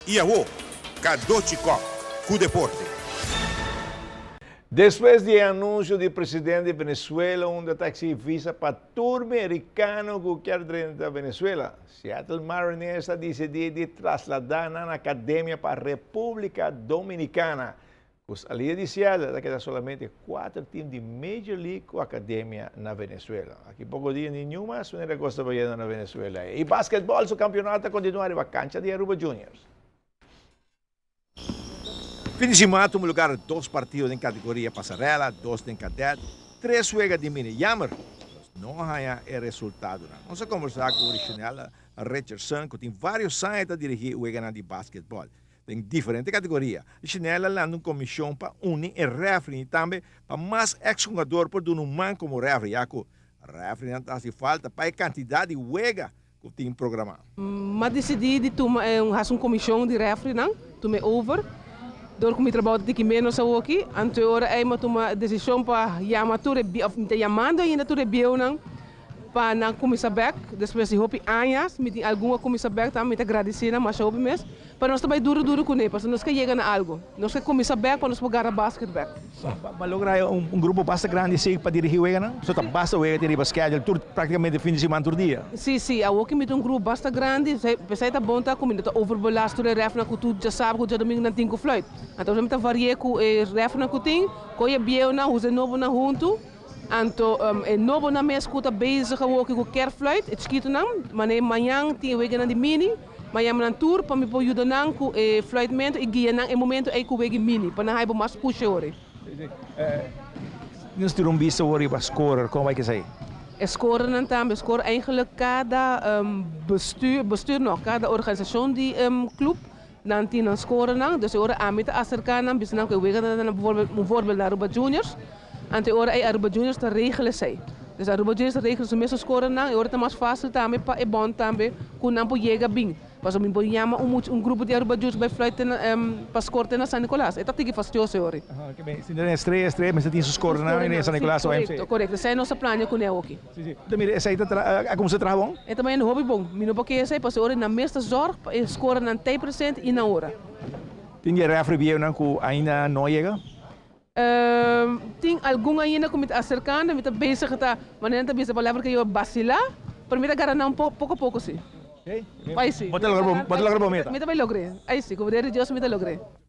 Iaô, Cadochicó, com deporte. Depois do anúncio do presidente de Venezuela, onde taxi visa para tour americano que quer dentro da Venezuela, Seattle Mariners está decidido trasladar na academia para a República Dominicana. Os ali de Seattle, queda somente 4 times de Major League com academia na Venezuela. Aqui pouco dia nenhum mais um negócio trabalhando na Venezuela. E basquetebol, o campeonato continua na cancha de Aruba Juniors. Fim de semana, temos lugar 2 partidos em categoria passarela, 2 em cadete, 3 juegas de mini jammer. Não há resultado. Vamos conversar com o original Richardson, que tem vários anos a dirigir o jogo de basquetebol. Em diferentes categorias. O Chinela lança uma comissão para unir o refri e também para mais ex-jogador por um man como refri. Já que o refri não faz falta para a quantidade de juega que tem programado. Mas decidi de tomar uma comissão de refri, não? Tomei over. Door ik trabalho de que menos aqui, anterior aí eu tomei a decisão para chamar tudo chamando ainda tudo bio não para na comissão back, depois de hopi anos, me tem alguma comissão back também me agradecer mas hopi mesmo, para nós também duro com ele, para nós que chega na algo, nós que comissão back para nós jogar basquete back. Para lograr grupo bastante grande sim para dirigir o não? Só basta o dirigir basquete, tudo praticamente fim de semana todo dia. Sim, aqui me tem grupo bastante grande, você está bom tá comigo, tá overbelast o ref na que tu já sabe que já domingo não tem com flight, então a gente varia com o ref na que tem, com o bio na, usa novo na junto. Então, novo na minha escuta bezig geworden com quer fluit, het schiet não, mas amanhã tem wegen na de mini, amanhã na tour para me pôr ajudar com fluitamento e guia na momento aí com wegen mini, para não haver mais push hoje. Nós temos visto hoje para scorer, como é que sei? Scoren en também, scoren eigenlijk cada bestuur nog, cada organisatie die club, dan tem een scoren nou, dus ora aan met acercar na, bis nou que wegen na bijvoorbeeld naar Aruba Juniors. Ante ora é Aruba Juniors te regelen sei. Dus Aruba Juniors te regelen se mesmo scoren não, e ora tá mais fácil também para é bom também com não por chega bem. Mas me pode chamar grupo de Aruba Juniors by flight para scoren na San Nicolás. É tá que fastioso ora. Que bem, se não é estreia, mas tem su scoren não em San Nicolás ou MC. Correto, essa é nossa plano com ele aqui. Sim. Também essa aí tá como se trabalha bom? É também um hobby bom. Me não porque essa para ora na mesma zorg, scoren na 10% e na hora. Tem refri bio não que ainda não chega? Tem algum ainda que me está acercando, me está bezig, mas não está bezig, a palavra que eu vacilar, para mim agarrar um pouco a pouco, sim. Okay. Aí sim. Bota logo para meta. Me está bem logré. Aí sim, como Deus me está logré.